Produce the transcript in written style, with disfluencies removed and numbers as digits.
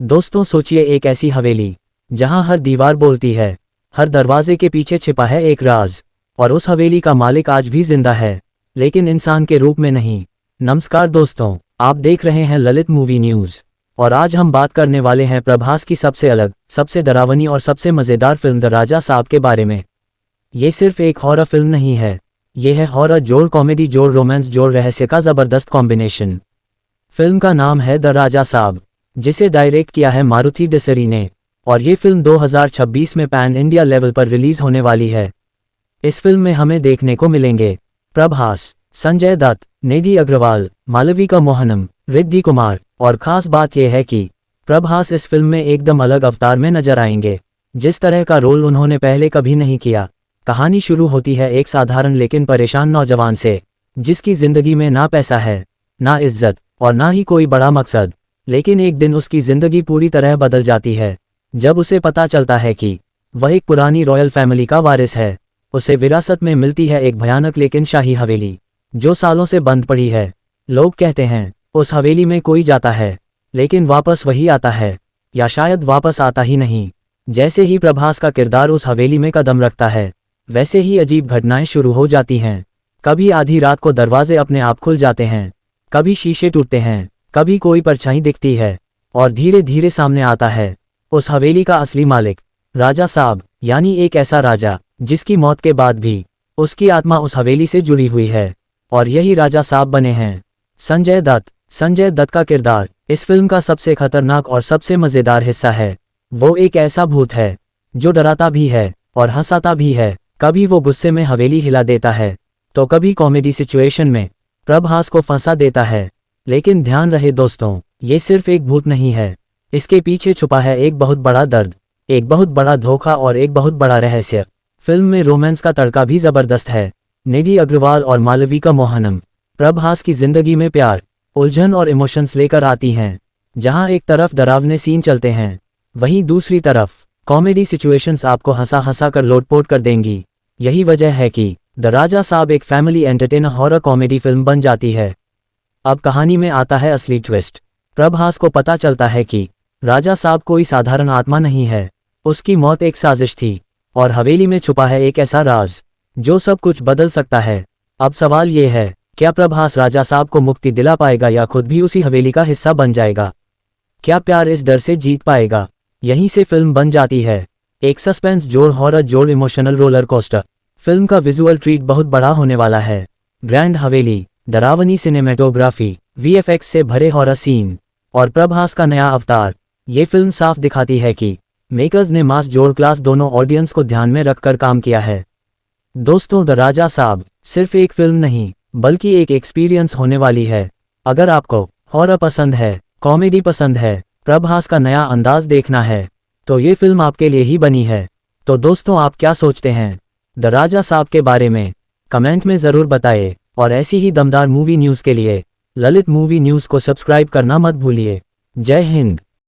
दोस्तों सोचिए एक ऐसी हवेली जहां हर दीवार बोलती है, हर दरवाजे के पीछे छिपा है एक राज, और उस हवेली का मालिक आज भी जिंदा है, लेकिन इंसान के रूप में नहीं। नमस्कार दोस्तों, आप देख रहे हैं ललित मूवी न्यूज़, और आज हम बात करने वाले हैं प्रभास की सबसे अलग, सबसे डरावनी और सबसे मज़ेदार फिल्म द राजा साहब के बारे में। ये सिर्फ एक हॉरर फिल्म नहीं है, ये है हॉरर जोड़ कॉमेडी जोड़ रोमांस जोड़ रहस्य का ज़बरदस्त कॉम्बिनेशन। फिल्म का नाम है द राजा साहब, जिसे डायरेक्ट किया है मारुति डेसरी ने, और ये फिल्म 2026 में पैन इंडिया लेवल पर रिलीज होने वाली है। इस फिल्म में हमें देखने को मिलेंगे प्रभास, संजय दत्त, निधि अग्रवाल, मालविका मोहनम, रिद्धि कुमार, और खास बात यह है कि प्रभास इस फिल्म में एकदम अलग अवतार में नजर आएंगे, जिस तरह का रोल उन्होंने पहले कभी नहीं किया। कहानी शुरू होती है एक साधारण लेकिन परेशान नौजवान से, जिसकी जिंदगी में ना पैसा है, ना इज्जत, और ना ही कोई बड़ा मकसद। लेकिन एक दिन उसकी जिंदगी पूरी तरह बदल जाती है, जब उसे पता चलता है कि वह एक पुरानी रॉयल फैमिली का वारिस है। उसे विरासत में मिलती है एक भयानक लेकिन शाही हवेली, जो सालों से बंद पड़ी है। लोग कहते हैं उस हवेली में कोई जाता है, लेकिन वापस वही आता है, या शायद वापस आता ही नहीं। जैसे ही प्रभास का किरदार उस हवेली में कदम रखता है, वैसे ही अजीब घटनाएं शुरू हो जाती हैं। कभी आधी रात को दरवाजे अपने आप खुल जाते हैं, कभी शीशे टूटते हैं, कभी कोई परछाई दिखती है, और धीरे धीरे सामने आता है उस हवेली का असली मालिक, राजा साहब, यानी एक ऐसा राजा जिसकी मौत के बाद भी उसकी आत्मा उस हवेली से जुड़ी हुई है, और यही राजा साहब बने हैं संजय दत्त का किरदार इस फिल्म का सबसे खतरनाक और सबसे मज़ेदार हिस्सा है। वो एक ऐसा भूत है जो डराता भी है और हंसाता भी है। कभी वो गुस्से में हवेली हिला देता है, तो कभी कॉमेडी सिचुएशन में प्रभास को फंसा देता है। लेकिन ध्यान रहे दोस्तों, ये सिर्फ एक भूत नहीं है, इसके पीछे छुपा है एक बहुत बड़ा दर्द, एक बहुत बड़ा धोखा और एक बहुत बड़ा रहस्य। फिल्म में रोमांस का तड़का भी जबरदस्त है। निधि अग्रवाल और मालविका मोहनम प्रभास की जिंदगी में प्यार, उलझन और इमोशंस लेकर आती हैं। जहां एक तरफ डरावने सीन चलते हैं, वहीं दूसरी तरफ कॉमेडी सिचुएशंस आपको हंसा हंसा कर लोटपोट कर देंगी। यही वजह है कि द राजा साहब एक family entertainer horror comedy film बन जाती है। अब कहानी में आता है असली ट्विस्ट। प्रभास को पता चलता है कि राजा साहब कोई साधारण आत्मा नहीं है, उसकी मौत एक साजिश थी, और हवेली में छुपा है एक ऐसा राज जो सब कुछ बदल सकता है। अब सवाल ये है, क्या प्रभास राजा साहब को मुक्ति दिला पाएगा या खुद भी उसी हवेली का हिस्सा बन जाएगा? क्या प्यार इस डर से जीत पाएगा? यहीं से फिल्म बन जाती है एक सस्पेंस जोड़ हॉरर जोड़ इमोशनल रोलर कोस्टर। फिल्म का विजुअल ट्रीट बहुत बड़ा होने वाला है। ग्रैंड हवेली, डरावनी सिनेमेटोग्राफी, वीएफएक्स से भरे हॉरर सीन, और प्रभास का नया अवतार। ये फिल्म साफ दिखाती है कि मेकर्स ने मास जोड़ क्लास दोनों ऑडियंस को ध्यान में रखकर काम किया है। दोस्तों, द राजा साहब सिर्फ एक फिल्म नहीं, बल्कि एक एक्सपीरियंस होने वाली है। अगर आपको हॉरर पसंद है, कॉमेडी पसंद है, प्रभास का नया अंदाज देखना है, तो ये फिल्म आपके लिए ही बनी है। तो दोस्तों, आप क्या सोचते हैं द राजा साहब के बारे में? कमेंट में ज़रूर बताइए, और ऐसी ही दमदार मूवी न्यूज़ के लिए ललित मूवी न्यूज़ को सब्सक्राइब करना मत भूलिए। जय हिंद।